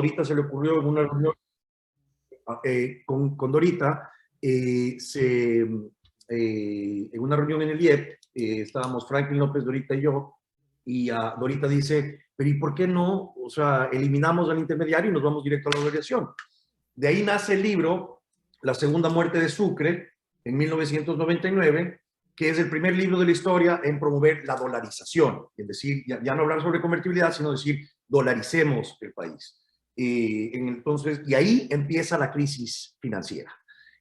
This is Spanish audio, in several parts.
Dorita se le ocurrió en una reunión con Dorita, en una reunión en el IEP, estábamos Franklin López, Dorita y yo, y Dorita dice, pero ¿y por qué no? O sea, eliminamos al intermediario y nos vamos directo a la dolarización. De ahí nace el libro La Segunda Muerte de Sucre, en 1999, que es el primer libro de la historia en promover la dolarización, es decir, ya no hablar sobre convertibilidad, sino decir, dolaricemos el país. Entonces, y ahí empieza la crisis financiera.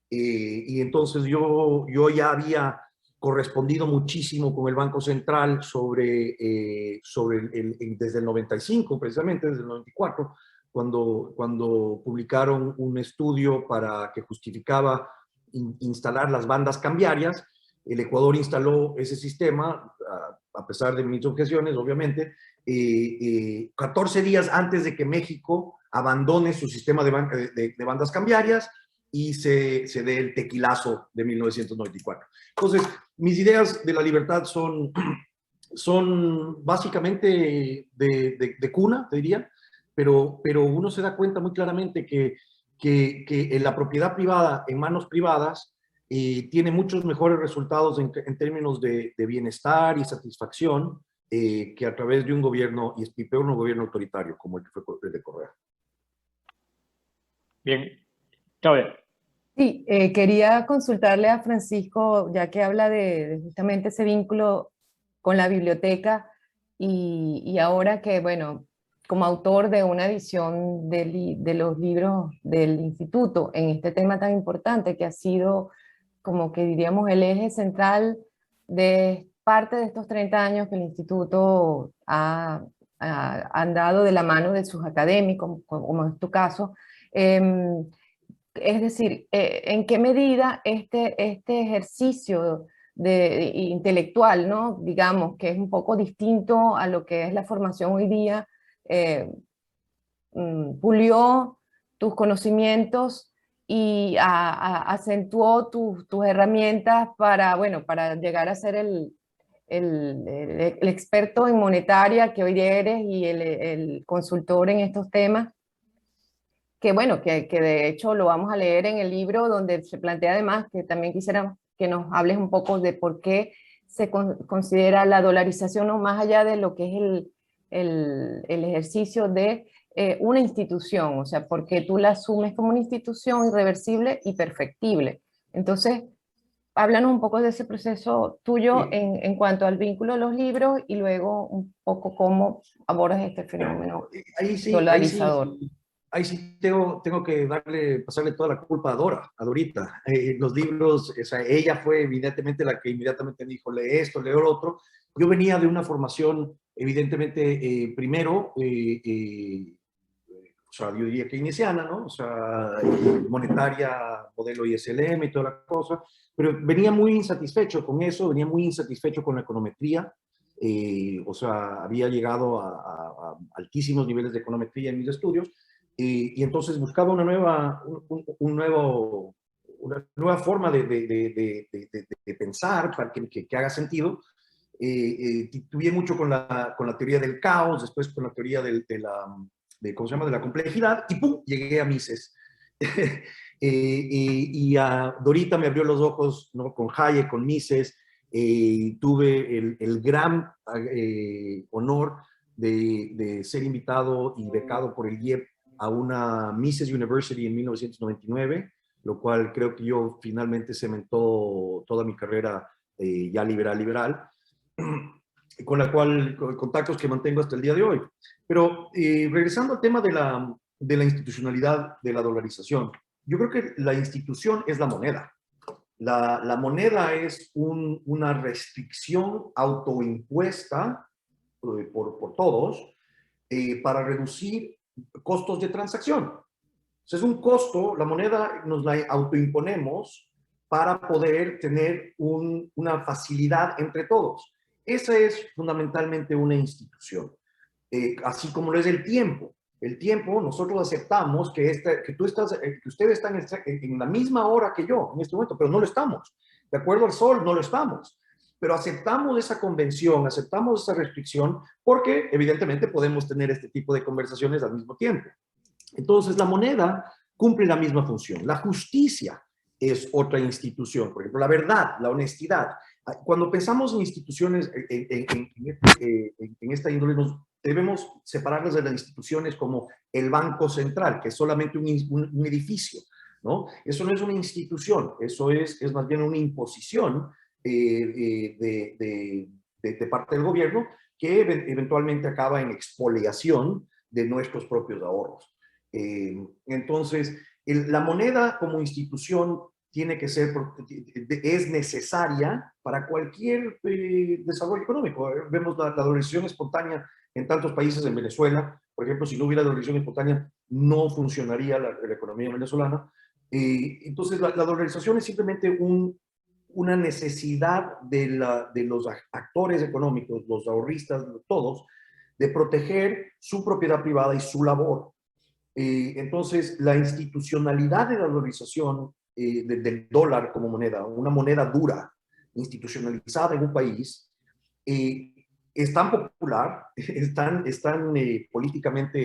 Y entonces yo ya había correspondido muchísimo con el Banco Central desde el 95, precisamente desde el 94, cuando publicaron un estudio que justificaba instalar las bandas cambiarias. El Ecuador instaló ese sistema, a pesar de mis objeciones, obviamente, 14 días antes de que México abandone su sistema de bandas cambiarias y se dé el tequilazo de 1994. Entonces, mis ideas de la libertad son básicamente de cuna, te diría, pero uno se da cuenta muy claramente que en la propiedad privada, en manos privadas, tiene muchos mejores resultados en términos de bienestar y satisfacción que a través de un gobierno, y peor un gobierno autoritario como el que fue el de Correa. Bien. Claudia. Sí, quería consultarle a Francisco, ya que habla de justamente ese vínculo con la biblioteca y ahora que, bueno, como autor de una edición de los libros del instituto en este tema tan importante que ha sido, como que diríamos, el eje central de parte de estos 30 años que el instituto ha andado de la mano de sus académicos, como es tu caso. Es decir, ¿en qué medida este ejercicio intelectual, ¿no? Digamos, que es un poco distinto a lo que es la formación hoy día, pulió tus conocimientos y acentuó tus herramientas para, bueno, para llegar a ser el experto en monetaria que hoy eres y el consultor en estos temas? Que bueno, que de hecho lo vamos a leer en el libro, donde se plantea además que también quisiera que nos hables un poco de por qué se considera la dolarización, no más allá de lo que es el ejercicio de una institución, o sea, porque tú la asumes como una institución irreversible y perfectible. Entonces, háblanos un poco de ese proceso tuyo en cuanto al vínculo de los libros y luego un poco cómo abordas este fenómeno dolarizador. Ahí sí tengo que pasarle toda la culpa a Dorita. Los libros, o sea, ella fue evidentemente la que inmediatamente me dijo, lee esto, lee lo otro. Yo venía de una formación, evidentemente, primero, o sea, yo diría keynesiana, ¿no? O sea, monetaria, modelo ISLM y toda la cosa, pero venía muy insatisfecho con eso, venía muy insatisfecho con la econometría. O sea, había llegado a altísimos niveles de econometría en mis estudios, y entonces buscaba una nueva forma de pensar para que haga sentido. Titubeé mucho con la teoría del caos, después con la teoría ¿cómo se llama?, de la complejidad, y ¡pum!, llegué a Mises. Y Dorita me abrió los ojos, ¿no?, con Hayek, con Mises. Tuve el gran honor de ser invitado y becado por el IEP a una Mises University en 1999, lo cual creo que yo finalmente cementó toda mi carrera ya liberal, con la cual, con contactos que mantengo hasta el día de hoy. Pero regresando al tema de la institucionalidad de la dolarización, yo creo que la institución es la moneda. La moneda es una restricción autoimpuesta por todos para reducir costos de transacción. Entonces, es un costo, la moneda nos la autoimponemos para poder tener una facilidad entre todos. Esa es fundamentalmente una institución, así como lo es el tiempo. El tiempo, nosotros aceptamos que ustedes están en la misma hora que yo en este momento, pero no lo estamos. De acuerdo al sol, no lo estamos. Pero aceptamos esa convención, aceptamos esa restricción, porque evidentemente podemos tener este tipo de conversaciones al mismo tiempo. Entonces, la moneda cumple la misma función. La justicia es otra institución. Por ejemplo, la verdad, la honestidad. Cuando pensamos en instituciones en esta índole, debemos separarlas de las instituciones como el Banco Central, que es solamente un edificio, ¿no? Eso no es una institución, eso es más bien una imposición de parte del gobierno que eventualmente acaba en expoliación de nuestros propios ahorros. Entonces, la moneda como institución tiene que ser, es necesaria para cualquier desarrollo económico. Vemos la dolarización espontánea en tantos países, en Venezuela, por ejemplo, si no hubiera dolarización espontánea, no funcionaría la economía venezolana. Entonces, la dolarización es simplemente una necesidad de los actores económicos, los ahorristas, todos, de proteger su propiedad privada y su labor. Entonces, la institucionalidad de la dolarización del dólar como moneda, una moneda dura, institucionalizada en un país, es tan popular, es tan políticamente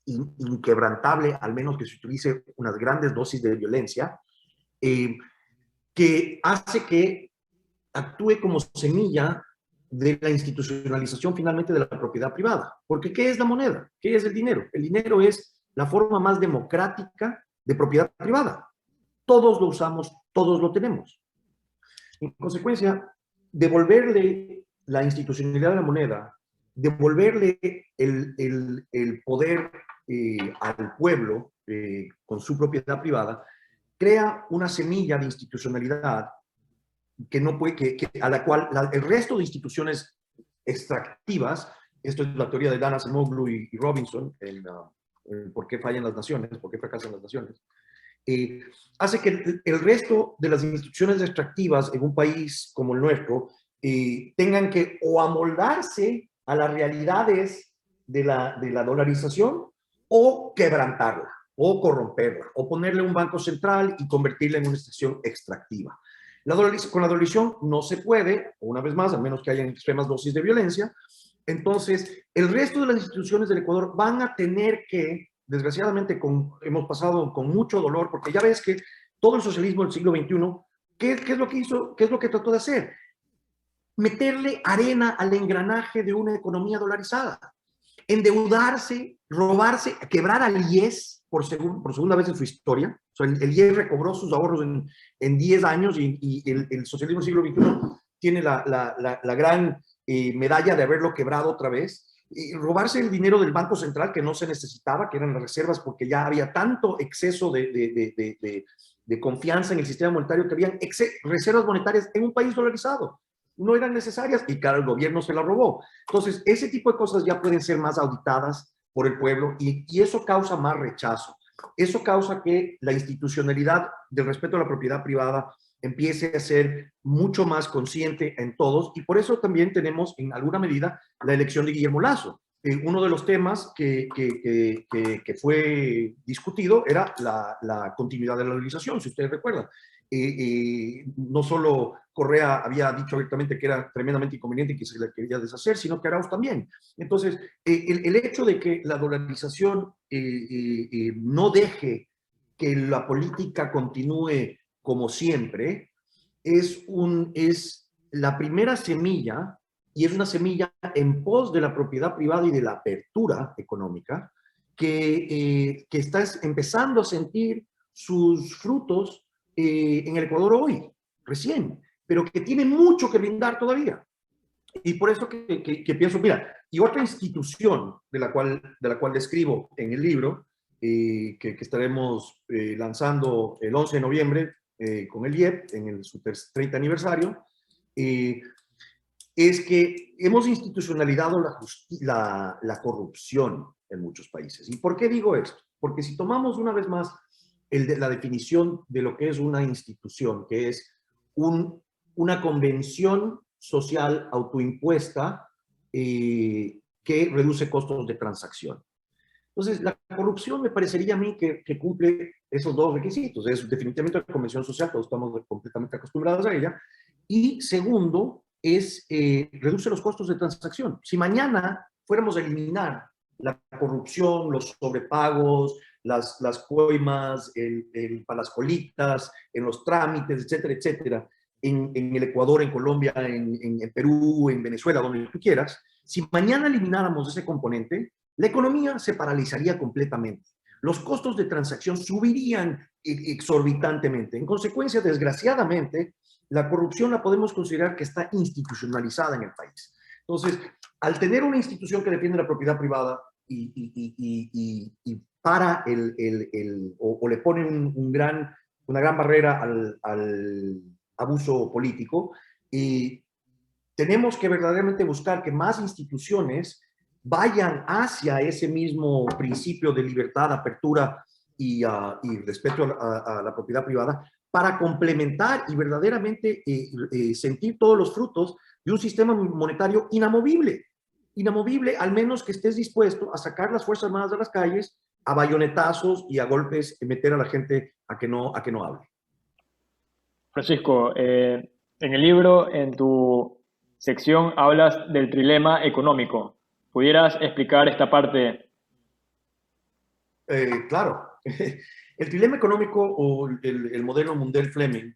inquebrantable, al menos que se utilice unas grandes dosis de violencia, que hace que actúe como semilla de la institucionalización finalmente de la propiedad privada. Porque ¿qué es la moneda? ¿Qué es el dinero? El dinero es la forma más democrática de propiedad privada. Todos lo usamos, todos lo tenemos. En consecuencia, devolverle la institucionalidad de la moneda, devolverle el poder al pueblo con su propiedad privada, crea una semilla de institucionalidad que no puede, a la cual el resto de instituciones extractivas, esto es la teoría de Dan Acemoglu y Robinson, en por qué fallan las naciones, por qué fracasan las naciones, hace que el resto de las instituciones extractivas en un país como el nuestro tengan que o amoldarse a las realidades de la dolarización o quebrantarla, o corromperla, o ponerle un banco central y convertirla en una institución extractiva. Con la dolarización no se puede, una vez más, a menos que haya extremas dosis de violencia. Entonces, el resto de las instituciones del Ecuador van a tener que, desgraciadamente, hemos pasado con mucho dolor, porque ya ves que todo el socialismo del siglo XXI, ¿qué es lo que hizo? ¿Qué es lo que trató de hacer? Meterle arena al engranaje de una economía dolarizada, endeudarse, robarse, quebrar al IES por segunda vez en su historia. O sea, el IES recobró sus ahorros en 10 años y el socialismo del siglo XXI tiene la gran medalla de haberlo quebrado otra vez. Robarse el dinero del Banco Central que no se necesitaba, que eran las reservas, porque ya había tanto exceso de confianza en el sistema monetario que habían reservas monetarias en un país dolarizado. No eran necesarias y claro, el gobierno se la robó. Entonces, ese tipo de cosas ya pueden ser más auditadas por el pueblo y eso causa más rechazo. Eso causa que la institucionalidad del respeto a la propiedad privada empiece a ser mucho más consciente en todos y por eso también tenemos en alguna medida la elección de Guillermo Lasso. Uno de los temas que fue discutido era la continuidad de la dolarización, si ustedes recuerdan. No solo Correa había dicho abiertamente que era tremendamente inconveniente y que se le quería deshacer, sino que Arauz también. Entonces, el hecho de que la dolarización no deje que la política continúe como siempre, es la primera semilla, y es una semilla en pos de la propiedad privada y de la apertura económica, que está empezando a sentir sus frutos en el Ecuador hoy, recién, pero que tiene mucho que brindar todavía. Y por eso que pienso, mira, y otra institución de la cual escribo en el libro, que estaremos lanzando el 11 de noviembre con el IEP, en su 30 aniversario, es que hemos institucionalizado la corrupción en muchos países. ¿Y por qué digo esto? Porque si tomamos una vez más la definición de lo que es una institución, que es una convención social autoimpuesta que reduce costos de transacción. Entonces, la corrupción me parecería a mí que cumple esos dos requisitos. Es definitivamente una convención social, todos estamos completamente acostumbrados a ella. Y segundo, reduce los costos de transacción. Si mañana fuéramos a eliminar la corrupción, los sobrepagos, las coimas, para las colitas, en los trámites, etcétera, etcétera, en el Ecuador, en Colombia, en Perú, en Venezuela, donde tú quieras, si mañana elimináramos ese componente, la economía se paralizaría completamente. Los costos de transacción subirían exorbitantemente. En consecuencia, desgraciadamente, la corrupción la podemos considerar que está institucionalizada en el país. Entonces, al tener una institución que defiende la propiedad privada y para o le pone una gran barrera al abuso político, y tenemos que verdaderamente buscar que más instituciones vayan hacia ese mismo principio de libertad, apertura y respeto a la propiedad privada para complementar y verdaderamente sentir todos los frutos de un sistema monetario inamovible. Inamovible, al menos que estés dispuesto a sacar las Fuerzas Armadas de las calles, a bayonetazos y a golpes, meter a la gente a que no hable. Francisco, en el libro, en tu sección, hablas del trilema económico. ¿Pudieras explicar esta parte? Claro. El trilema económico o el modelo Mundell-Fleming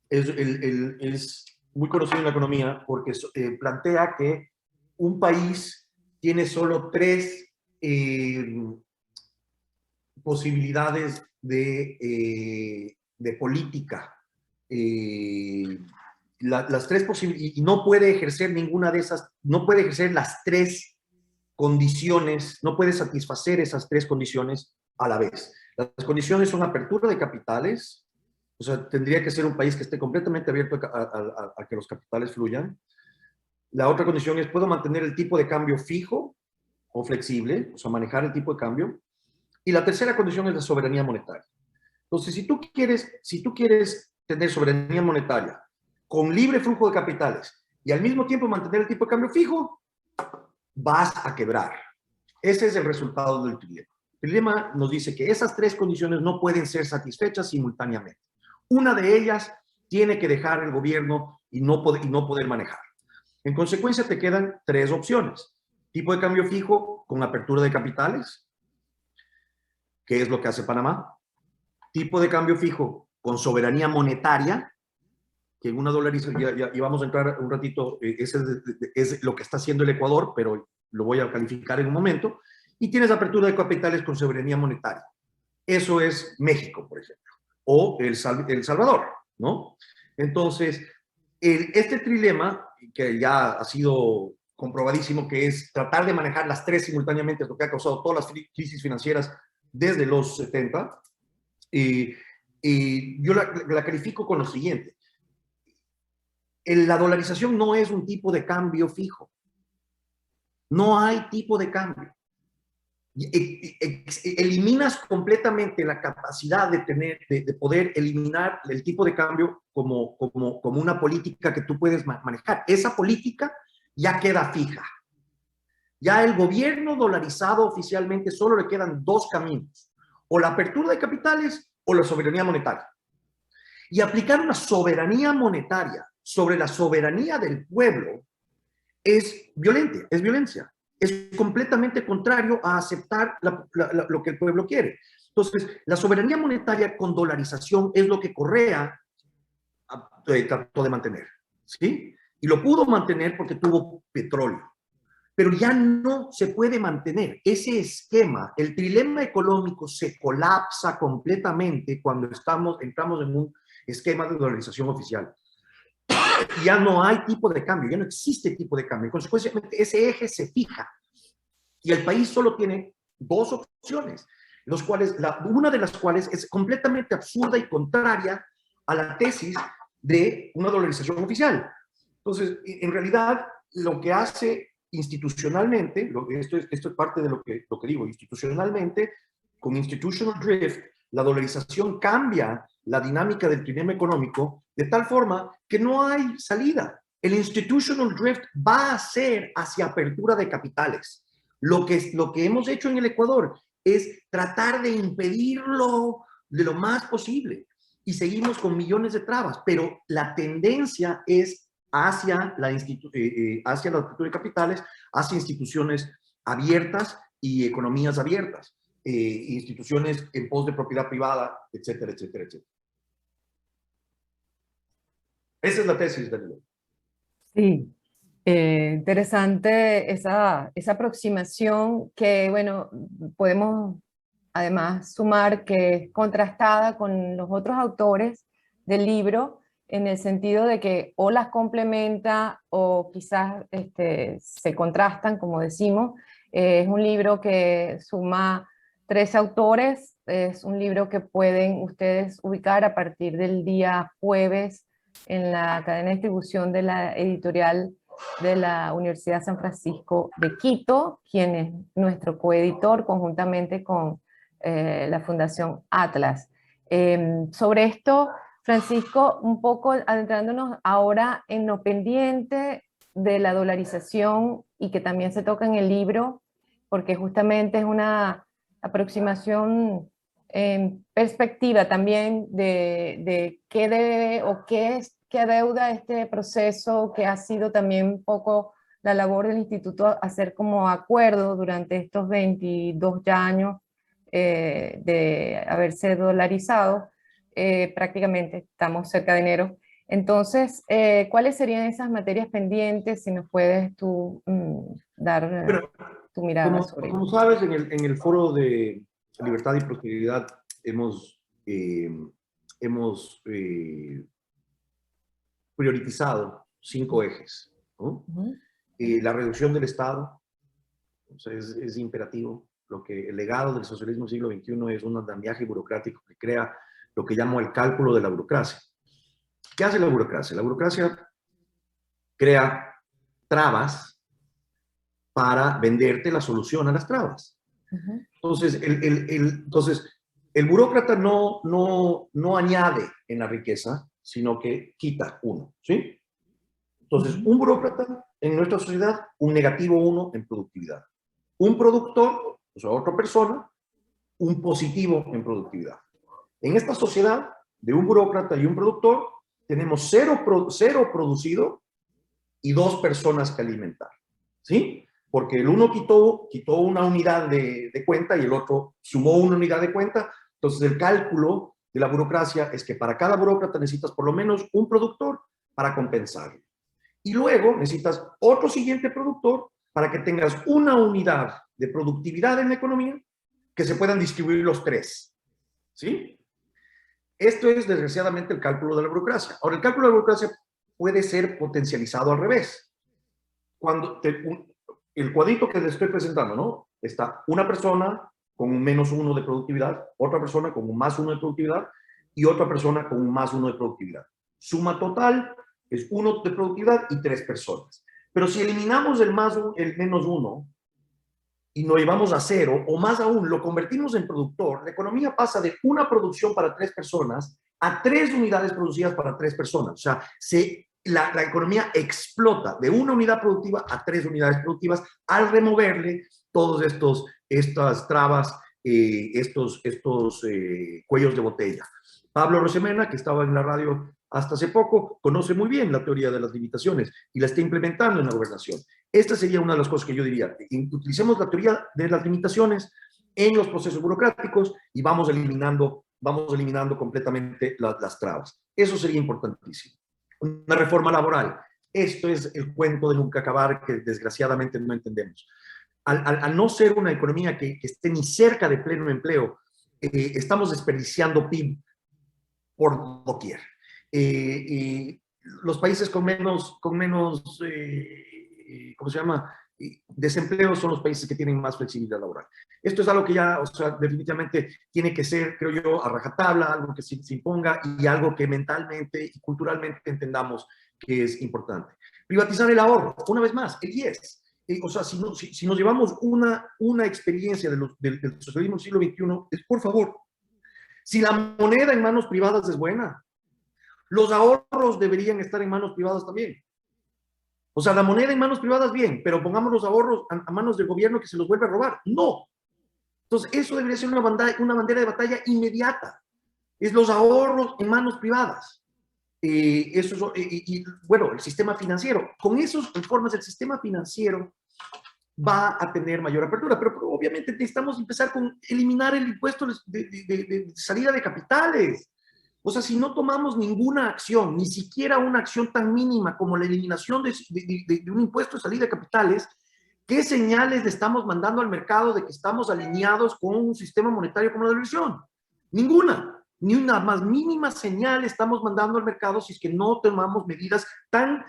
es muy conocido en la economía porque plantea que un país tiene solo tres posibilidades de política. Las tres posibilidades, y no puede ejercer ninguna de esas, no puede ejercer las tres condiciones, no puede satisfacer esas tres condiciones a la vez. Las condiciones son apertura de capitales, o sea, tendría que ser un país que esté completamente abierto a que los capitales fluyan. La otra condición es, puedo mantener el tipo de cambio fijo o flexible, o sea, manejar el tipo de cambio. Y la tercera condición es la soberanía monetaria. Entonces, si tú quieres tener soberanía monetaria con libre flujo de capitales y al mismo tiempo mantener el tipo de cambio fijo, vas a quebrar. Ese es el resultado del trilema. El trilema nos dice que esas tres condiciones no pueden ser satisfechas simultáneamente. Una de ellas tiene que dejar el gobierno y no poder manejar. En consecuencia, te quedan tres opciones. Tipo de cambio fijo con apertura de capitales, que es lo que hace Panamá. Tipo de cambio fijo con soberanía monetaria, que en una dolarización, ya vamos a entrar un ratito, ese es lo que está haciendo el Ecuador, pero lo voy a calificar en un momento. Y tienes apertura de capitales con soberanía monetaria. Eso es México, por ejemplo, o El Salvador, ¿no? Entonces, este trilema, que ya ha sido comprobadísimo, que es tratar de manejar las tres simultáneamente, es lo que ha causado todas las crisis financieras desde los 70, y yo la califico con lo siguiente. La dolarización no es un tipo de cambio fijo. No hay tipo de cambio. Eliminas completamente la capacidad de poder eliminar el tipo de cambio como una política que tú puedes manejar. Esa política ya queda fija. Ya el gobierno dolarizado oficialmente solo le quedan dos caminos: o la apertura de capitales o la soberanía monetaria. Y aplicar una soberanía monetaria sobre la soberanía del pueblo es violencia. Es completamente contrario a aceptar lo que el pueblo quiere. Entonces, la soberanía monetaria con dolarización es lo que Correa trató de mantener, ¿sí? Y lo pudo mantener porque tuvo petróleo. Pero ya no se puede mantener ese esquema. El trilema económico se colapsa completamente cuando entramos en un esquema de dolarización oficial. Ya no hay tipo de cambio, ya no existe tipo de cambio. Consecuentemente, ese eje se fija y el país solo tiene dos opciones, una de las cuales es completamente absurda y contraria a la tesis de una dolarización oficial. Entonces, en realidad, lo que hace institucionalmente, esto es parte de lo que digo, institucionalmente, con institutional drift, la dolarización cambia la dinámica del trilema económico de tal forma que no hay salida. El institutional drift va a ser hacia apertura de capitales. Lo que hemos hecho en el Ecuador es tratar de impedirlo de lo más posible y seguimos con millones de trabas, pero la tendencia es hacia la apertura de capitales, hacia instituciones abiertas y economías abiertas, instituciones en pos de propiedad privada, etcétera, etcétera, etcétera. Esa es la tesis del libro. Sí, interesante esa aproximación que, bueno, podemos además sumar que es contrastada con los otros autores del libro, en el sentido de que o las complementa o quizás se contrastan, como decimos. Es un libro que suma 3 autores, es un libro que pueden ustedes ubicar a partir del día jueves en la cadena de distribución de la editorial de la Universidad San Francisco de Quito, quien es nuestro coeditor conjuntamente con la Fundación Atlas. Sobre esto, Francisco, un poco adentrándonos ahora en lo pendiente de la dolarización y que también se toca en el libro, porque justamente es una aproximación en perspectiva también de qué debe o qué adeuda este proceso, que ha sido también un poco la labor del instituto hacer como acuerdo durante estos 22 ya años de haberse dolarizado. Prácticamente estamos cerca de enero. Entonces, ¿cuáles serían esas materias pendientes? Si nos puedes tú dar Bueno, tu mirada sobre ello. como sabes, en el foro de libertad y prosperidad hemos priorizado 5 ejes, ¿no? La reducción del Estado, o sea, es imperativo. El legado del socialismo del siglo XXI es un andamiaje burocrático que crea lo que llamo el cálculo de la burocracia. ¿Qué hace la burocracia? La burocracia crea trabas para venderte la solución a las trabas. Entonces, el burócrata no añade en la riqueza, sino que quita 1, ¿sí? Entonces, un burócrata en nuestra sociedad, un negativo 1 en productividad. Un productor, o sea, otra persona, un positivo en productividad. En esta sociedad de un burócrata y un productor, tenemos 0 producido y 2 personas que alimentar, ¿sí? Porque el uno quitó una unidad de cuenta y el otro sumó una unidad de cuenta. Entonces, el cálculo de la burocracia es que para cada burócrata necesitas por lo menos un productor para compensarlo. Y luego necesitas otro siguiente productor para que tengas una unidad de productividad en la economía que se puedan distribuir los 3, ¿sí? Esto es, desgraciadamente, el cálculo de la burocracia. Ahora, el cálculo de la burocracia puede ser potencializado al revés. Cuando el cuadrito que les estoy presentando, ¿no? Está una persona con un -1 de productividad, otra persona con un +1 de productividad y otra persona con un +1 de productividad. Suma total es 1 de productividad y 3 personas. Pero si eliminamos el -1 y lo llevamos a 0, o más aún, lo convertimos en productor, la economía pasa de una producción para 3 personas a 3 unidades producidas para 3 personas. O sea, la economía explota de una unidad productiva a 3 unidades productivas al removerle todos estas trabas, estos cuellos de botella. Pablo Rosemena, que estaba en la radio hasta hace poco, conoce muy bien la teoría de las limitaciones y la está implementando en la gobernación. Esta sería una de las cosas que yo diría. Utilicemos la teoría de las limitaciones en los procesos burocráticos y vamos eliminando completamente las trabas. Eso sería importantísimo. Una reforma laboral. Esto es el cuento de nunca acabar que desgraciadamente no entendemos. Al no ser una economía que esté ni cerca de pleno empleo, estamos desperdiciando PIB por doquier. Los países con menos ¿cómo se llama? Desempleo son los países que tienen más flexibilidad laboral. Esto es algo que ya, o sea, definitivamente tiene que ser, creo yo, a rajatabla, algo que se imponga y algo que mentalmente y culturalmente entendamos que es importante. Privatizar el ahorro, una vez más, el IES. O sea, si nos llevamos una experiencia del socialismo del siglo XXI, es, por favor, si la moneda en manos privadas es buena, los ahorros deberían estar en manos privadas también. O sea, la moneda en manos privadas, bien, pero pongamos los ahorros a manos del gobierno que se los vuelve a robar. No. Entonces, eso debería ser una bandera de batalla inmediata. Es los ahorros en manos privadas. Bueno, el sistema financiero. Con esas reformas del sistema financiero va a tener mayor apertura, pero obviamente necesitamos empezar con eliminar el impuesto de salida de capitales. O sea, si no tomamos ninguna acción, ni siquiera una acción tan mínima como la eliminación de un impuesto de salida de capitales, ¿qué señales le estamos mandando al mercado de que estamos alineados con un sistema monetario como la de la inversión? Ninguna, ni una más mínima señal estamos mandando al mercado si es que no tomamos medidas tan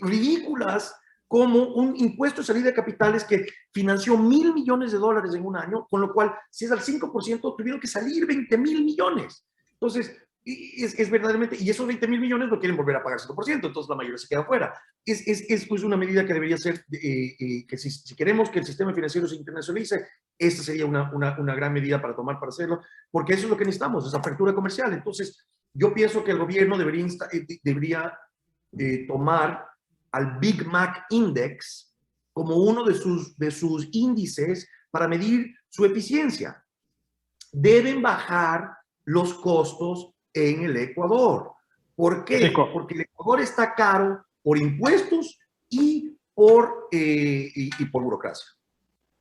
ridículas como un impuesto de salida de capitales que financió $1,000 millones en un año, con lo cual, si es al 5%, tuvieron que salir 20,000 millones. Entonces, es verdaderamente, y esos 20,000 millones no quieren volver a pagar 5%, entonces la mayoría se queda fuera. Es pues una medida que debería ser, que si queremos que el sistema financiero se internacionalice, esta sería una gran medida para tomar para hacerlo, porque eso es lo que necesitamos, es apertura comercial. Entonces, yo pienso que el gobierno debería tomar al Big Mac Index como uno de sus índices para medir su eficiencia. Deben bajar los costos en el Ecuador. ¿Por qué? Francisco, Porque el Ecuador está caro por impuestos y por burocracia.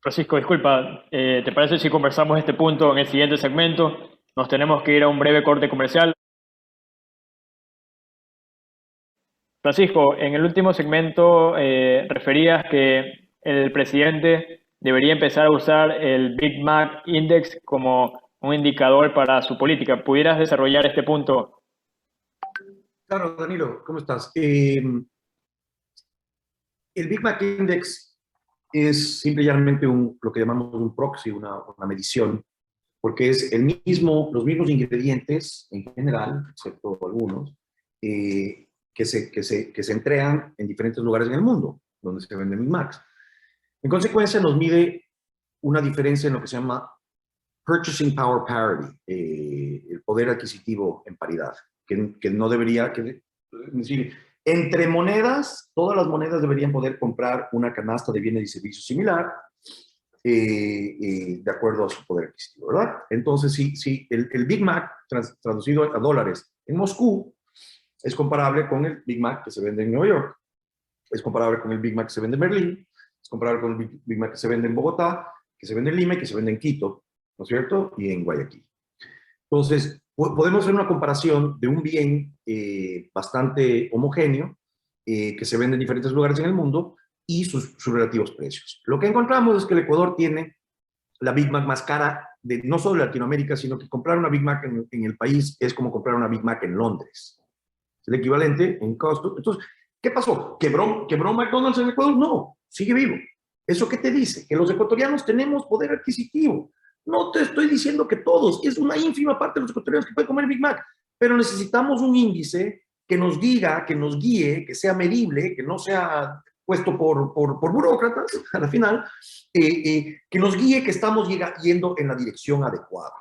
Francisco, disculpa, ¿te parece si conversamos este punto en el siguiente segmento? Nos tenemos que ir a un breve corte comercial. Francisco, en el último segmento referías que el presidente debería empezar a usar el Big Mac Index como un indicador para su política. ¿Pudieras desarrollar este punto? Claro, Danilo, ¿cómo estás? El Big Mac Index es simplemente lo que llamamos un proxy, una medición, porque es los mismos ingredientes en general, excepto algunos, que se entregan en diferentes lugares en el mundo, donde se venden Big Macs. En consecuencia, nos mide una diferencia en lo que se llama Purchasing Power Parity, el poder adquisitivo en paridad, que no debería, es decir, entre monedas, todas las monedas deberían poder comprar una canasta de bienes y servicios similar, de acuerdo a su poder adquisitivo, ¿verdad? Entonces, si el Big Mac, traducido a dólares en Moscú, es comparable con el Big Mac que se vende en Nueva York, es comparable con el Big Mac que se vende en Berlín, es comparable con el Big Mac que se vende en Bogotá, que se vende en Lima y que se vende en Quito, ¿no es cierto? Y en Guayaquil. Entonces, podemos hacer una comparación de un bien bastante homogéneo, que se vende en diferentes lugares en el mundo, y sus relativos precios. Lo que encontramos es que el Ecuador tiene la Big Mac más cara no solo de Latinoamérica, sino que comprar una Big Mac en el país es como comprar una Big Mac en Londres. Es el equivalente en costo. Entonces, ¿qué pasó? ¿Quebró McDonald's en Ecuador? No, sigue vivo. ¿Eso qué te dice? Que los ecuatorianos tenemos poder adquisitivo. No te estoy diciendo que todos, es una ínfima parte de los ecuatorianos que pueden comer Big Mac, pero necesitamos un índice que nos diga, que nos guíe, que sea medible, que no sea puesto por burócratas, a la final, que nos guíe que estamos yendo en la dirección adecuada.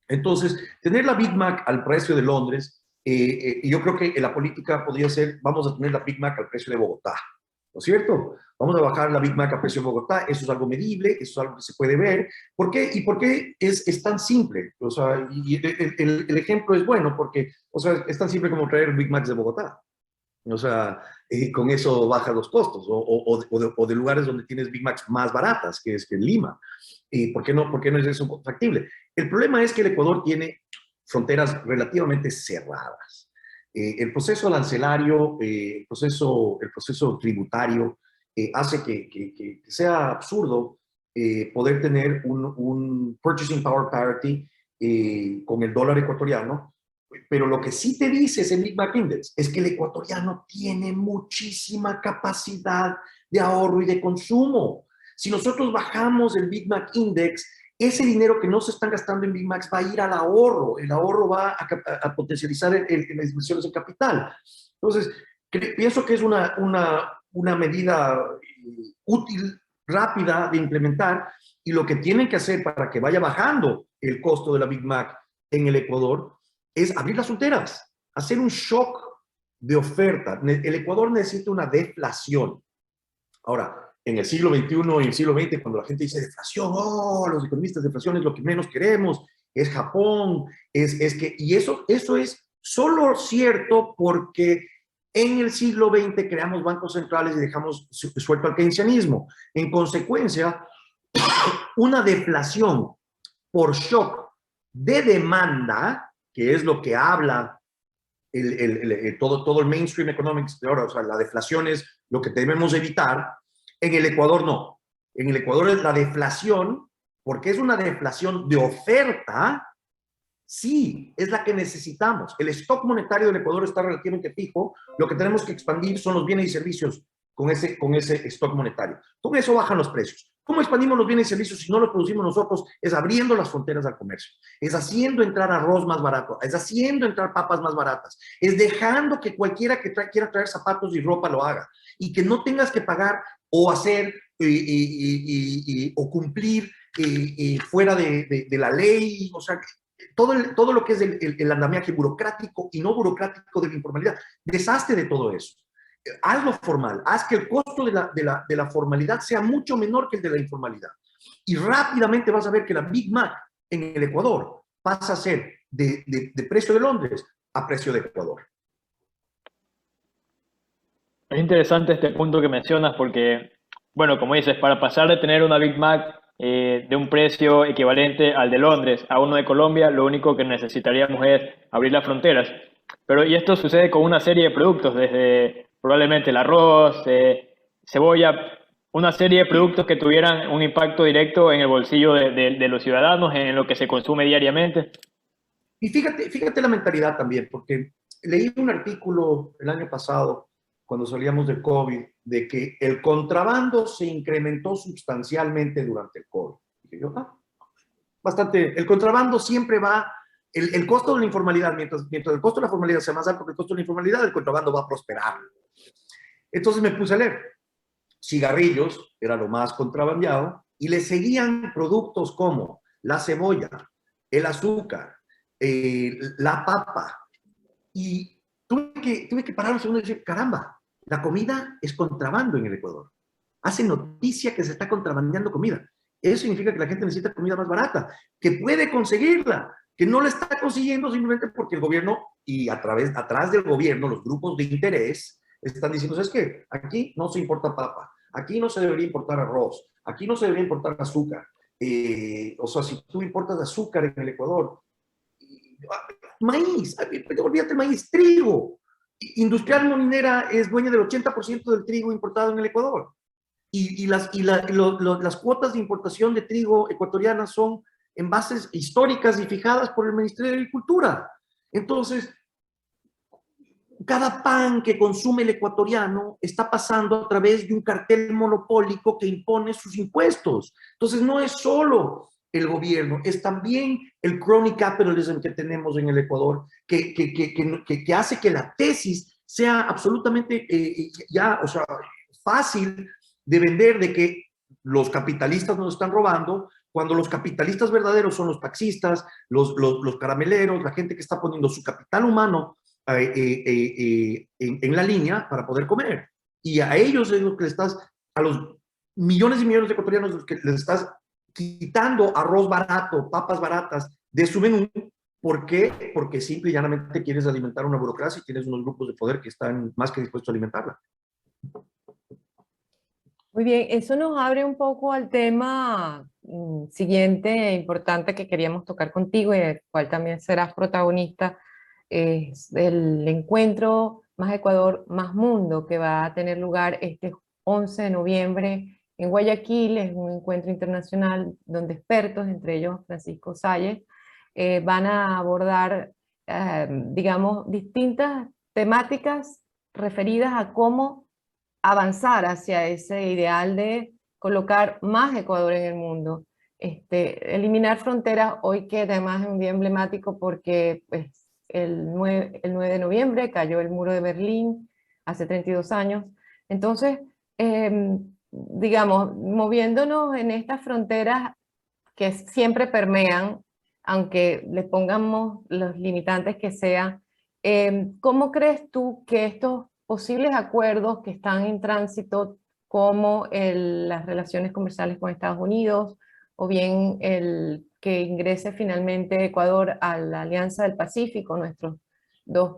Entonces, tener la Big Mac al precio de Londres, yo creo que la política podría ser, vamos a tener la Big Mac al precio de Bogotá, ¿no es cierto? Vamos a bajar la Big Mac a precio de Bogotá, eso es algo medible, eso es algo que se puede ver. ¿Por qué? ¿Y por qué es tan simple? O sea, y el ejemplo es bueno porque, o sea, es tan simple como traer Big Macs de Bogotá. O sea, con eso baja los costos, o de lugares donde tienes Big Macs más baratas, que es que en Lima. ¿Por qué no es eso factible? El problema es que el Ecuador tiene fronteras relativamente cerradas. El proceso arancelario, el proceso tributario, hace que sea absurdo poder tener un purchasing power parity con el dólar ecuatoriano. Pero lo que sí te dice ese Big Mac Index es que el ecuatoriano tiene muchísima capacidad de ahorro y de consumo. Si nosotros bajamos el Big Mac Index, ese dinero que no se están gastando en Big Macs va a ir al ahorro. El ahorro va a potencializar las inversiones en capital. Entonces, pienso que es una medida útil, rápida de implementar, y lo que tienen que hacer para que vaya bajando el costo de la Big Mac en el Ecuador es abrir las fronteras, hacer un shock de oferta. El Ecuador necesita una deflación. Ahora, en el siglo XXI y en el siglo XX, cuando la gente dice deflación, los economistas, deflación es lo que menos queremos, es Japón, y eso es solo cierto porque En el siglo XX creamos bancos centrales y dejamos suelto al keynesianismo. En consecuencia, una deflación por shock de demanda, que es lo que habla todo el mainstream economics de ahora, o sea, la deflación es lo que debemos evitar. En el Ecuador no. En el Ecuador es la deflación, porque es una deflación de oferta, sí, es la que necesitamos. El stock monetario del Ecuador está relativamente fijo. Lo que tenemos que expandir son los bienes y servicios con ese stock monetario. Con eso bajan los precios. ¿Cómo expandimos los bienes y servicios si no los producimos nosotros? Es abriendo las fronteras al comercio, es haciendo entrar arroz más barato, es haciendo entrar papas más baratas, es dejando que cualquiera que quiera traer zapatos y ropa lo haga y que no tengas que pagar o hacer o cumplir fuera de la ley, o sea, todo lo que es el andamiaje burocrático y no burocrático de la informalidad. Deshazte de todo eso. Hazlo formal, haz que el costo de la formalidad sea mucho menor que el de la informalidad. Y rápidamente vas a ver que la Big Mac en el Ecuador pasa a ser de precio de Londres a precio de Ecuador. Es interesante este punto que mencionas porque, bueno, como dices, para pasar de tener una Big Mac de un precio equivalente al de Londres a uno de Colombia, lo único que necesitaríamos es abrir las fronteras. Pero, y esto sucede con una serie de productos, desde probablemente el arroz, cebolla, una serie de productos que tuvieran un impacto directo en el bolsillo de los ciudadanos, en lo que se consume diariamente. Y fíjate la mentalidad también, porque leí un artículo el año pasado, cuando salíamos del COVID, de que el contrabando se incrementó sustancialmente durante el COVID. Dije yo, bastante, el contrabando siempre va, el costo de la informalidad, mientras el costo de la formalidad sea más alto que el costo de la informalidad, el contrabando va a prosperar. Entonces me puse a leer. Cigarrillos era lo más contrabandeado y le seguían productos como la cebolla, el azúcar, la papa. Y tuve que parar un segundo y decir, caramba, la comida es contrabando en el Ecuador. Hace noticia que se está contrabandeando comida. Eso significa que la gente necesita comida más barata, que puede conseguirla, que no la está consiguiendo simplemente porque el gobierno y atrás del gobierno, los grupos de interés están diciendo, ¿sabes qué? Aquí no se importa papa, aquí no se debería importar arroz, aquí no se debería importar azúcar. O sea, si tú importas azúcar en el Ecuador, maíz, olvídate el maíz, trigo. Industrial Molinera es dueña del 80% del trigo importado en el Ecuador. Y las cuotas de importación de trigo ecuatoriana son en bases históricas y fijadas por el Ministerio de Agricultura. Entonces, cada pan que consume el ecuatoriano está pasando a través de un cartel monopólico que impone sus impuestos. Entonces, no es solo el gobierno, es también el crony capitalism que tenemos en el Ecuador, que hace que la tesis sea absolutamente o sea, fácil de vender, de que los capitalistas nos están robando, cuando los capitalistas verdaderos son los taxistas, los carameleros, la gente que está poniendo su capital humano en la línea para poder comer. Y a ellos es lo que le estás, a los millones y millones de ecuatorianos, los que les estás quitando arroz barato, papas baratas de su menú. ¿Por qué? Porque simple y llanamente quieres alimentar una burocracia y tienes unos grupos de poder que están más que dispuestos a alimentarla. Muy bien, eso nos abre un poco al tema siguiente importante que queríamos tocar contigo y del cual también serás protagonista, es el encuentro Más Ecuador, Más Mundo, que va a tener lugar este 11 de noviembre en Guayaquil. Es un encuentro internacional donde expertos, entre ellos Francisco Salles, van a abordar, digamos, distintas temáticas referidas a cómo avanzar hacia ese ideal de colocar más Ecuador en el mundo. Eliminar fronteras, hoy que además es un día emblemático porque pues, el 9 de noviembre cayó el muro de Berlín, hace 32 años. Entonces, digamos, moviéndonos en estas fronteras que siempre permean, aunque le pongamos los limitantes que sean, ¿cómo crees tú que estos posibles acuerdos que están en tránsito, como las relaciones comerciales con Estados Unidos, o bien el que ingrese finalmente Ecuador a la Alianza del Pacífico, nuestros dos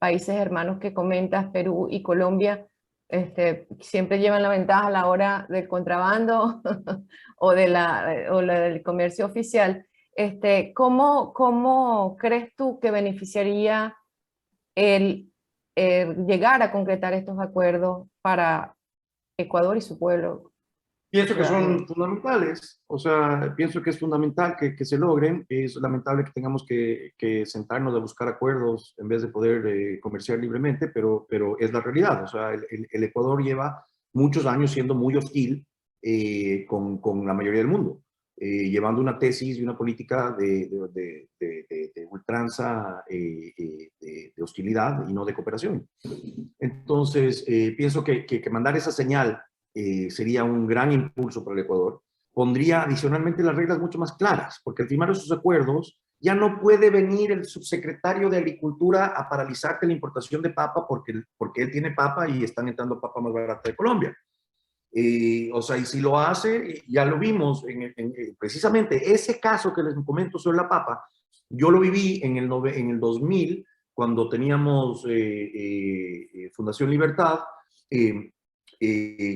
países hermanos que comentas, Perú y Colombia, siempre llevan la ventaja a la hora del contrabando o del comercio oficial. ¿Cómo crees tú que beneficiaría el llegar a concretar estos acuerdos para Ecuador y su pueblo? Pienso que son fundamentales, o sea, pienso que es fundamental que se logren. Es lamentable que tengamos que sentarnos a buscar acuerdos en vez de poder comerciar libremente, pero es la realidad. O sea, el Ecuador lleva muchos años siendo muy hostil con la mayoría del mundo, llevando una tesis y una política de ultranza, de hostilidad y no de cooperación. Entonces, pienso que mandar esa señal sería un gran impulso para el Ecuador. Pondría adicionalmente las reglas mucho más claras, porque al firmar esos acuerdos ya no puede venir el subsecretario de Agricultura a paralizarte la importación de papa porque él tiene papa y están entrando papa más barata de Colombia. O sea, y si lo hace, ya lo vimos, precisamente ese caso que les comento sobre la papa, yo lo viví en el 2000, cuando teníamos Fundación Libertad,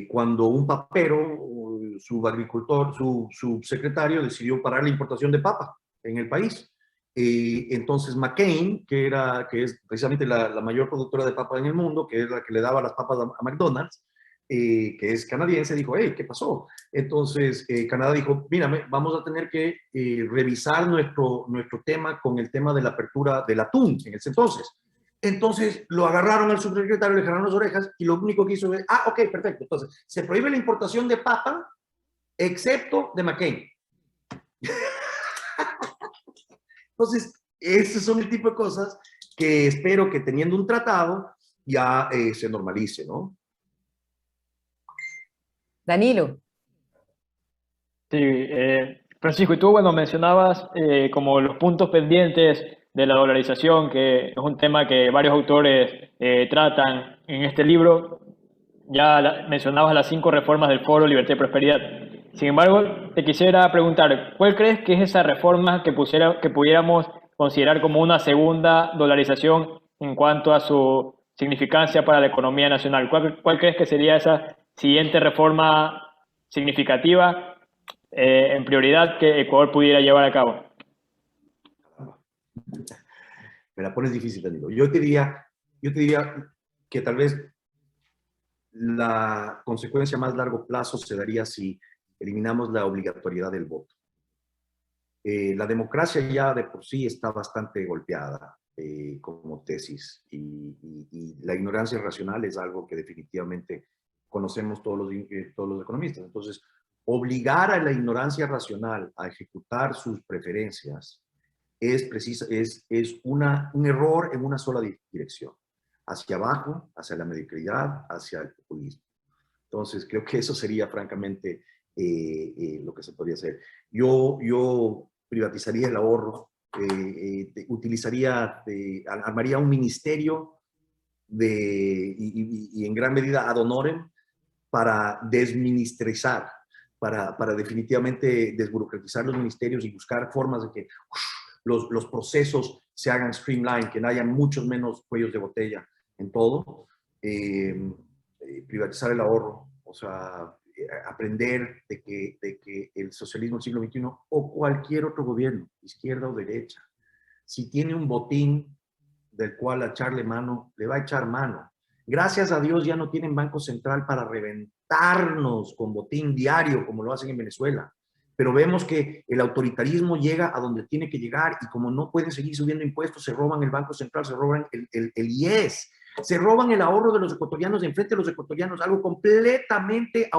cuando un papero, su agricultor, su subsecretario decidió parar la importación de papa en el país. Entonces McCain, que es precisamente la mayor productora de papa en el mundo, que es la que le daba las papas a McDonald's, que es canadiense, dijo, hey, ¿qué pasó? Entonces Canadá dijo, mírame, vamos a tener que revisar nuestro tema con el tema de la apertura del atún en ese entonces. Entonces lo agarraron al subsecretario, le jalaron las orejas y lo único que hizo es, ok, perfecto. Entonces se prohíbe la importación de papa, excepto de McCain. Entonces, esos son el tipo de cosas que espero que teniendo un tratado ya se normalice, ¿no? Danilo. Sí, Francisco, y tú, bueno, mencionabas como los puntos pendientes de la dolarización, que es un tema que varios autores tratan en este libro. Ya mencionabas las 5 reformas del Foro Libertad y Prosperidad. Sin embargo, te quisiera preguntar, ¿cuál crees que es esa reforma que pudiéramos considerar como una segunda dolarización en cuanto a su significancia para la economía nacional? ¿Cuál crees que sería esa siguiente reforma significativa en prioridad que Ecuador pudiera llevar a cabo? Me la pones difícil, Danilo. Yo te diría que tal vez la consecuencia a más largo plazo se daría si eliminamos la obligatoriedad del voto. La democracia ya de por sí está bastante golpeada como tesis y la ignorancia racional es algo que definitivamente conocemos todos los economistas. Entonces, obligar a la ignorancia racional a ejecutar sus preferencias es un error en una sola dirección, hacia abajo, hacia la mediocridad, hacia el populismo. Entonces, creo que eso sería francamente lo que se podría hacer. Yo privatizaría el ahorro, armaría un ministerio y en gran medida ad honorem para desministrizar, para definitivamente desburocratizar los ministerios y buscar formas de que los procesos se hagan streamline, que no haya muchos menos cuellos de botella en todo. Privatizar el ahorro, o sea, aprender de que el socialismo del siglo XXI o cualquier otro gobierno, izquierda o derecha, si tiene un botín del cual echarle mano, le va a echar mano. Gracias a Dios ya no tienen Banco Central para reventarnos con botín diario como lo hacen en Venezuela. Pero vemos que el autoritarismo llega a donde tiene que llegar y como no pueden seguir subiendo impuestos, se roban el Banco Central, se roban el IES, se roban el ahorro de los ecuatorianos de enfrente de los ecuatorianos, algo completamente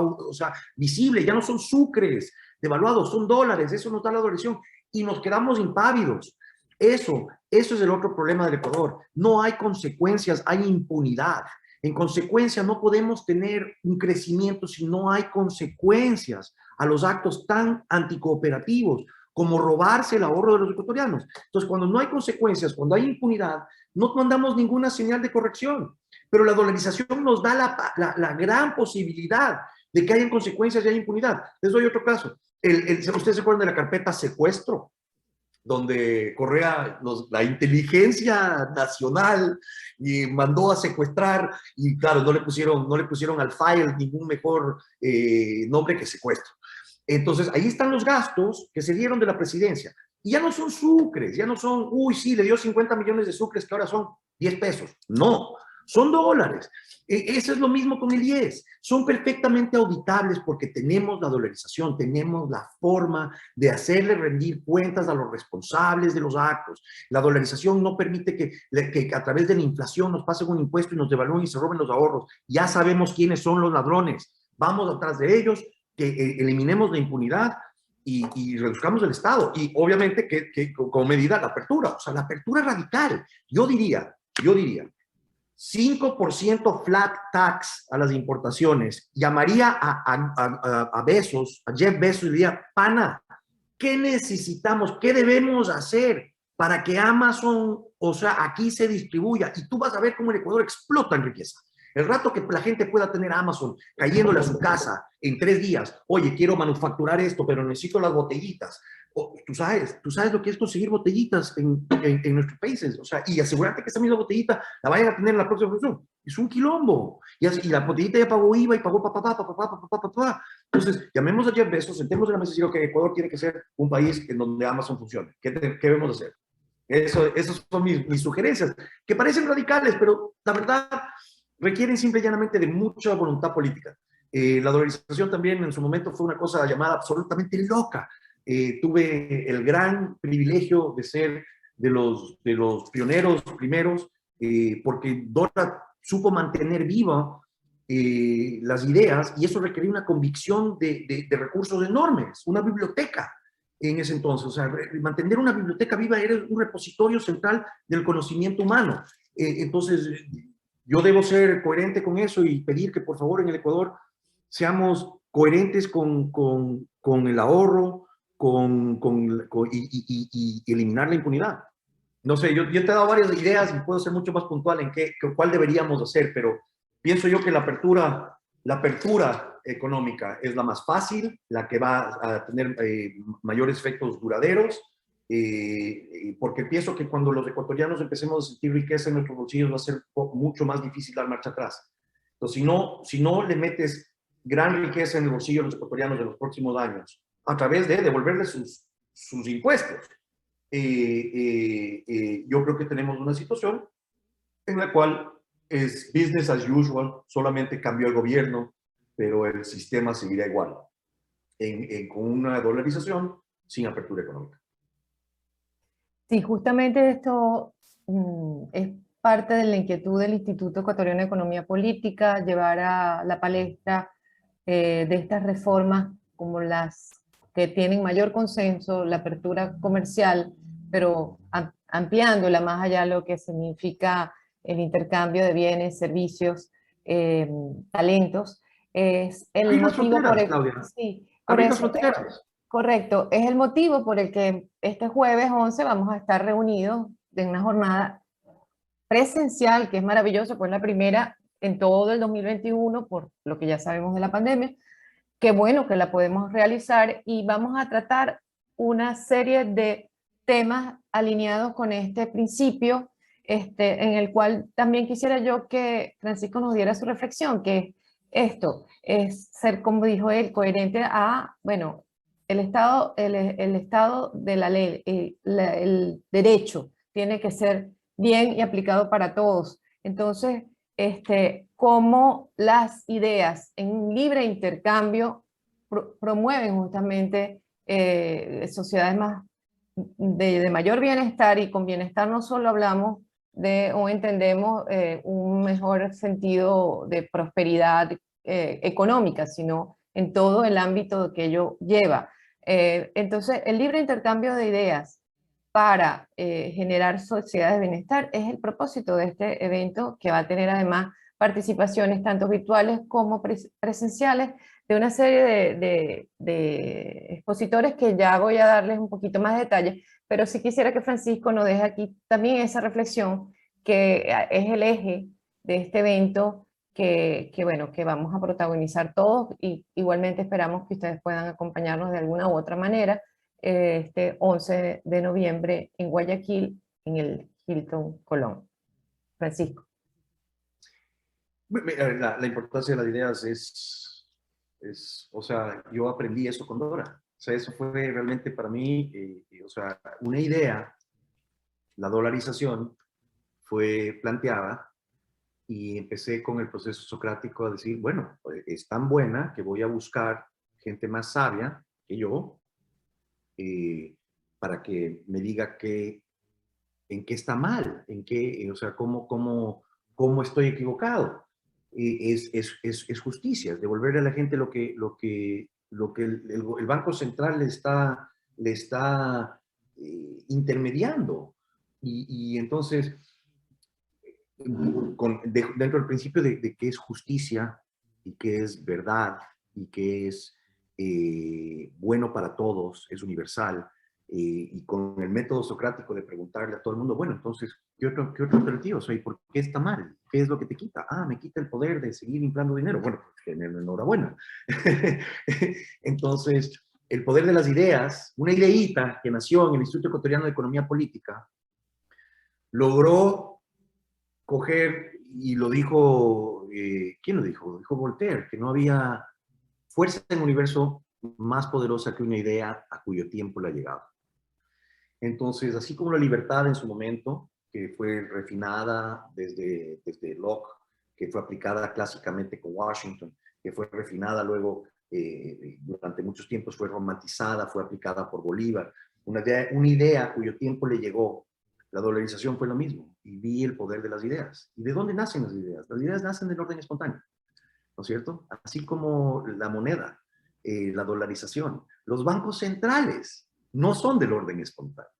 visible, ya no son sucres devaluados, son dólares, eso nos da la dolarización y nos quedamos impávidos. Eso es el otro problema del Ecuador. No hay consecuencias, hay impunidad. En consecuencia, no podemos tener un crecimiento si no hay consecuencias a los actos tan anticooperativos como robarse el ahorro de los ecuatorianos. Entonces, cuando no hay consecuencias, cuando hay impunidad, no mandamos ninguna señal de corrección. Pero la dolarización nos da la gran posibilidad de que haya consecuencias y haya impunidad. Les doy otro caso. ¿Ustedes se acuerdan de la carpeta secuestro? donde Correa, la inteligencia nacional, y mandó a secuestrar, y claro, no le pusieron al file ningún mejor nombre que secuestro. Entonces, ahí están los gastos que se dieron de la presidencia. Y ya no son sucres, ya no son, uy, sí, le dio 50 millones de sucres que ahora son 10 pesos. No, son dólares. Eso es lo mismo con el IES. Son perfectamente auditables porque tenemos la dolarización, tenemos la forma de hacerle rendir cuentas a los responsables de los actos. La dolarización no permite que a través de la inflación nos pasen un impuesto y nos devalúen y se roben los ahorros. Ya sabemos quiénes son los ladrones. Vamos atrás de ellos, que eliminemos la impunidad y reduzcamos el Estado. Y obviamente que como medida la apertura, o sea, la apertura radical. Yo diría, 5% flat tax a las importaciones. Llamaría a Bezos, a Jeff Bezos, y diría, pana, ¿qué necesitamos? ¿Qué debemos hacer para que Amazon, o sea, aquí se distribuya? Y tú vas a ver cómo el Ecuador explota en riqueza. El rato que la gente pueda tener Amazon cayéndole a su casa en 3 días, oye, quiero manufacturar esto, pero necesito las botellitas. Tú sabes lo que es conseguir botellitas en nuestros países, o sea, y asegurarte que esa misma botellita la vayan a tener en la próxima producción. Es un quilombo. Y la botellita ya pagó IVA y pagó papá. Entonces, llamemos a Jeff Bezos, sentemos en la mesa y decir, que Ecuador tiene que ser un país en donde Amazon funcione. ¿Qué debemos hacer? Esas son mis sugerencias, que parecen radicales, pero la verdad requieren simple y llanamente de mucha voluntad política. La dolarización también en su momento fue una cosa llamada absolutamente loca. Tuve el gran privilegio de ser de los pioneros primeros, porque Dora supo mantener viva las ideas, y eso requería una convicción de recursos enormes, una biblioteca en ese entonces. O sea, mantener una biblioteca viva era un repositorio central del conocimiento humano. Entonces, yo debo ser coherente con eso y pedir que por favor en el Ecuador seamos coherentes con el ahorro, y eliminar la impunidad. No sé, yo te he dado varias ideas y puedo ser mucho más puntual en cuál deberíamos hacer, pero pienso yo que la apertura económica es la más fácil, la que va a tener mayores efectos duraderos, porque pienso que cuando los ecuatorianos empecemos a sentir riqueza en nuestros bolsillos va a ser mucho más difícil dar marcha atrás. Entonces, si no le metes gran riqueza en el bolsillo de los ecuatorianos de los próximos años, a través de devolverles sus impuestos, yo creo que tenemos una situación en la cual es business as usual, solamente cambió el gobierno, pero el sistema seguirá igual, con una dolarización sin apertura económica. Sí, justamente esto es parte de la inquietud del Instituto Ecuatoriano de Economía Política, llevar a la palestra de estas reformas como las que tienen mayor consenso, la apertura comercial, pero ampliándola más allá de lo que significa el intercambio de bienes, servicios, talentos, es el Abrir las motivo fronteras, por el, Claudia. sí, por Abrir las eso, fronteras. correcto, es el motivo por el que este jueves 11 vamos a estar reunidos en una jornada presencial, que es maravilloso, pues la primera en todo el 2021, por lo que ya sabemos de la pandemia. Qué bueno que la podemos realizar, y vamos a tratar una serie de temas alineados con este principio, en el cual también quisiera yo que Francisco nos diera su reflexión, que esto es ser, como dijo él, coherente a, bueno, el Estado de la ley, el derecho tiene que ser bien y aplicado para todos. Entonces, cómo las ideas en un libre intercambio promueven justamente sociedades más de mayor bienestar, y con bienestar no solo hablamos de o entendemos un mejor sentido de prosperidad económica, sino en todo el ámbito que ello lleva. Entonces, el libre intercambio de ideas para generar sociedades de bienestar es el propósito de este evento, que va a tener además participaciones tanto virtuales como presenciales de una serie de expositores, que ya voy a darles un poquito más de detalle, pero sí quisiera que Francisco nos deje aquí también esa reflexión, que es el eje de este evento, bueno, que vamos a protagonizar todos, y igualmente esperamos que ustedes puedan acompañarnos de alguna u otra manera, este 11 de noviembre en Guayaquil, en el Hilton Colón. Francisco. La importancia de las ideas o sea, yo aprendí eso con Dora. O sea, eso fue realmente para mí, o sea, una idea, la dolarización, fue planteada y empecé con el proceso socrático a decir, bueno, es tan buena que voy a buscar gente más sabia que yo para que me diga en qué está mal, en qué, o sea, cómo estoy equivocado. Es justicia, es devolverle a la gente lo que el Banco Central le está intermediando. Y entonces, dentro del principio de qué es justicia y qué es verdad y qué es bueno para todos, es universal, y con el método socrático de preguntarle a todo el mundo, bueno, entonces, ¿qué otra alternativa? O sea, ¿y por qué está mal? ¿Qué es lo que te quita? Ah, me quita el poder de seguir inflando dinero. Bueno, pues enhorabuena. Entonces, el poder de las ideas, una ideíta que nació en el Instituto Ecuatoriano de Economía Política, logró coger, y lo dijo, ¿quién lo dijo? Lo dijo Voltaire, que no había fuerza en el universo más poderosa que una idea a cuyo tiempo le ha llegado. Entonces, así como la libertad en su momento, que fue refinada desde Locke, que fue aplicada clásicamente con Washington, que fue refinada luego, durante muchos tiempos fue romantizada, fue aplicada por Bolívar, una idea a cuyo tiempo le llegó. La dolarización fue lo mismo, y vi el poder de las ideas. ¿Y de dónde nacen las ideas? Las ideas nacen del orden espontáneo, ¿no es cierto? Así como la moneda, la dolarización. Los bancos centrales no son del orden espontáneo.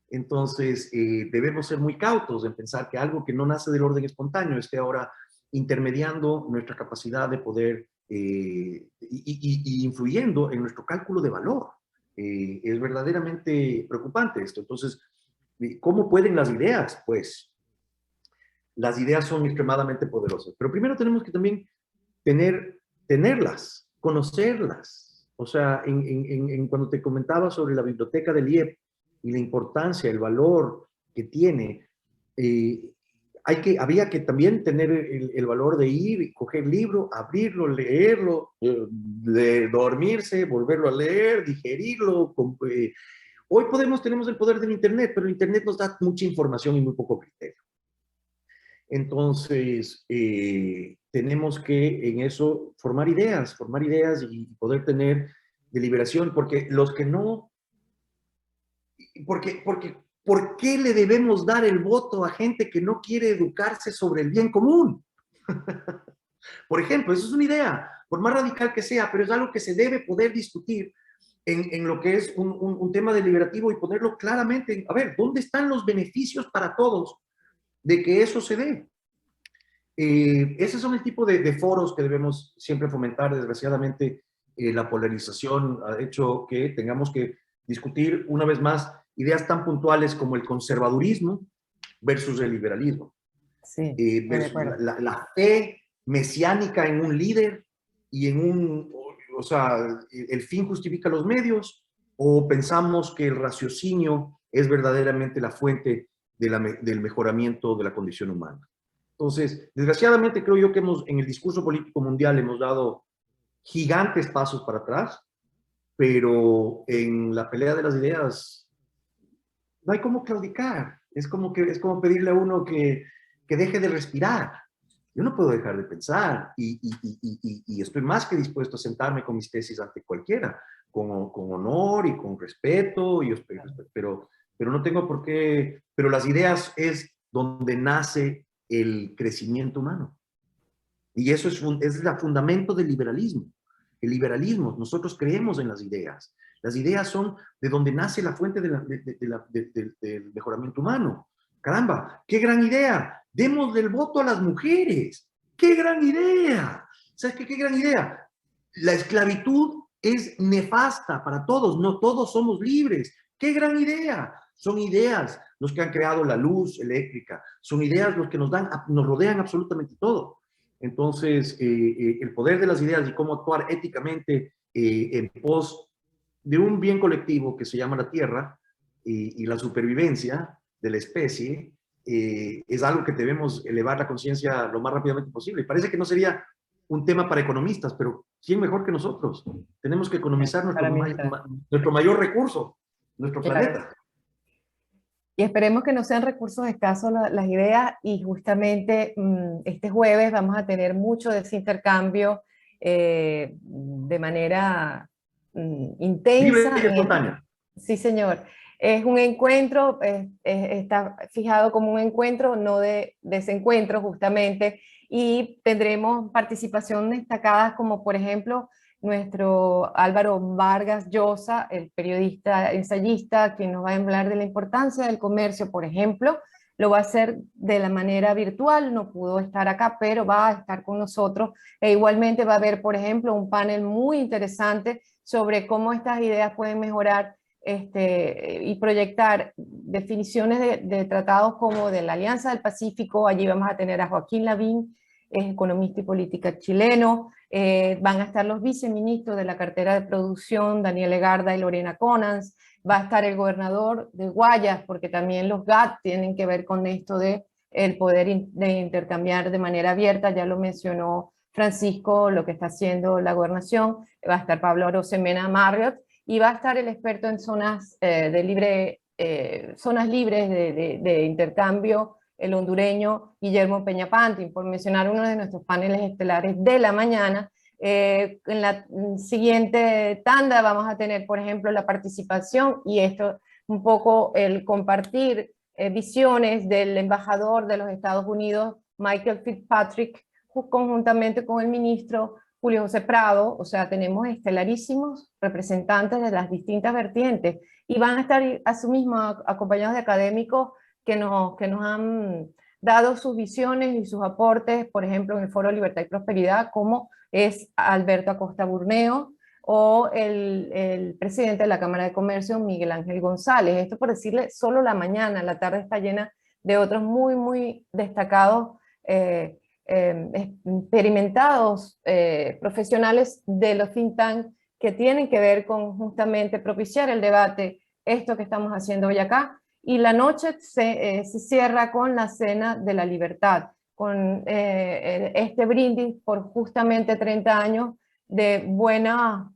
Entonces, debemos ser muy cautos en pensar que algo que no nace del orden espontáneo esté ahora intermediando nuestra capacidad de poder y influyendo en nuestro cálculo de valor. Es verdaderamente preocupante esto. Entonces, ¿cómo pueden las ideas? Pues las ideas son extremadamente poderosas, pero primero tenemos que también tenerlas, conocerlas. O sea, cuando te comentaba sobre la biblioteca del IEP y la importancia, el valor que tiene, había que también tener el valor de ir y coger el libro, abrirlo, leerlo, de dormirse, volverlo a leer, digerirlo. Hoy tenemos el poder del Internet, pero el Internet nos da mucha información y muy poco criterio. Entonces, tenemos que en eso formar ideas y poder tener deliberación, porque los que no, ¿por qué le debemos dar el voto a gente que no quiere educarse sobre el bien común? Por ejemplo, eso es una idea, por más radical que sea, pero es algo que se debe poder discutir en lo que es un tema deliberativo y ponerlo claramente, a ver, ¿dónde están los beneficios para todos de que eso se dé? Esos son el tipo de foros que debemos siempre fomentar. Desgraciadamente, la polarización ha hecho que tengamos que discutir una vez más ideas tan puntuales como el conservadurismo versus el liberalismo. Sí, versus la fe mesiánica en un líder y o sea, el fin justifica los medios, o pensamos que el raciocinio es verdaderamente la fuente del mejoramiento de la condición humana. Entonces, desgraciadamente creo yo que en el discurso político mundial hemos dado gigantes pasos para atrás, pero en la pelea de las ideas no hay cómo claudicar. Es como pedirle a uno que deje de respirar. Yo no puedo dejar de pensar y estoy más que dispuesto a sentarme con mis tesis ante cualquiera, con honor y con respeto, pero no tengo por qué. Pero las ideas es donde nace el crecimiento humano. Y eso es el fundamento del liberalismo. El liberalismo, nosotros creemos en las ideas. Las ideas son de donde nace la fuente del mejoramiento humano. Caramba, qué gran idea. Demos el voto a las mujeres. ¡Qué gran idea! ¿Sabes qué gran idea? La esclavitud es nefasta para todos. No todos somos libres. ¡Qué gran idea! Son ideas los que han creado la luz eléctrica. Son ideas los que nos rodean absolutamente todo. Entonces, el poder de las ideas y cómo actuar éticamente en pos de un bien colectivo que se llama la tierra y la supervivencia de la especie, es algo que debemos elevar la conciencia lo más rápidamente posible. Y parece que no sería un tema para economistas, pero ¿quién mejor que nosotros? Tenemos que economizar nuestro mayor recurso, nuestro planeta. Y esperemos que no sean recursos escasos las ideas, y justamente este jueves vamos a tener mucho de ese intercambio de manera intensa. Libre y espontánea. Sí, señor. Es un encuentro, está fijado como un encuentro, no de desencuentro justamente, y tendremos participación destacadas como por ejemplo nuestro Álvaro Vargas Llosa, el periodista ensayista, quien nos va a hablar de la importancia del comercio, por ejemplo. Lo va a hacer de la manera virtual, no pudo estar acá, pero va a estar con nosotros. E igualmente va a haber, por ejemplo, un panel muy interesante sobre cómo estas ideas pueden mejorar y proyectar definiciones de tratados como de la Alianza del Pacífico. Allí vamos a tener a Joaquín Lavín, economista y política chileno. Van a estar los viceministros de la cartera de producción, Daniel Legarda y Lorena Conans. Va a estar el gobernador de Guayas, porque también los GATT tienen que ver con esto de el poder de intercambiar de manera abierta. Ya lo mencionó Francisco, lo que está haciendo la gobernación. Va a estar Pablo Arosemena Marriott, y va a estar el experto en zonas, zonas libres de intercambio, el hondureño Guillermo Peñapantin, por mencionar uno de nuestros paneles estelares de la mañana. En la siguiente tanda vamos a tener, por ejemplo, la participación, y esto un poco el compartir visiones del embajador de los Estados Unidos, Michael Fitzpatrick, conjuntamente con el ministro Julio José Prado. O sea, tenemos estelarísimos representantes de las distintas vertientes, y van a estar asimismo acompañados de académicos que nos han dado sus visiones y sus aportes, por ejemplo, en el Foro Libertad y Prosperidad, como es Alberto Acosta Burneo, o el presidente de la Cámara de Comercio, Miguel Ángel González. Esto por decirle solo la mañana. La tarde está llena de otros muy, muy destacados, experimentados profesionales de los think tank, que tienen que ver con justamente propiciar el debate, esto que estamos haciendo hoy acá. Y la noche se cierra con la Cena de la Libertad, con este brindis por justamente 30 años de buenas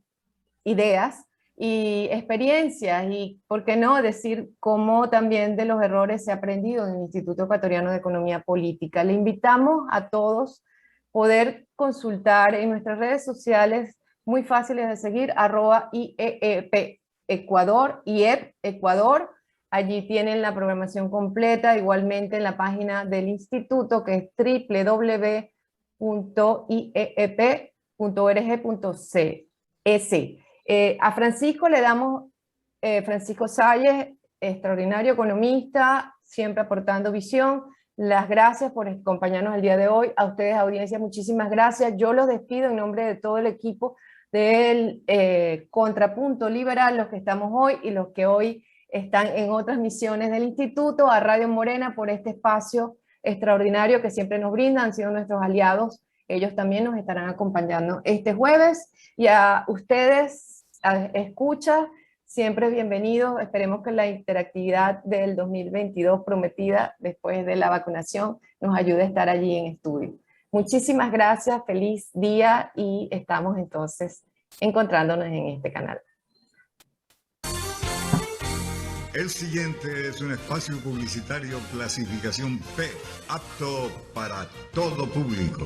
ideas y experiencias, y por qué no decir cómo también de los errores se ha aprendido en el Instituto Ecuatoriano de Economía Política. Le invitamos a todos poder consultar en nuestras redes sociales, muy fáciles de seguir, @IEEP Ecuador, IEP Ecuador. Allí tienen la programación completa, igualmente en la página del instituto, que es www.iep.org.es. A Francisco le damos, Francisco Salles, extraordinario economista, siempre aportando visión, las gracias por acompañarnos el día de hoy. A ustedes, audiencia, muchísimas gracias. Yo los despido en nombre de todo el equipo del Contrapunto Liberal, los que estamos hoy y los que hoy están en otras misiones del instituto, a Radio Morena por este espacio extraordinario que siempre nos brindan, han sido nuestros aliados. Ellos también nos estarán acompañando este jueves, y a ustedes, escucha, siempre bienvenidos. Esperemos que la interactividad del 2022 prometida después de la vacunación nos ayude a estar allí en estudio. Muchísimas gracias, feliz día, y estamos entonces encontrándonos en este canal. El siguiente es un espacio publicitario clasificación P, apto para todo público.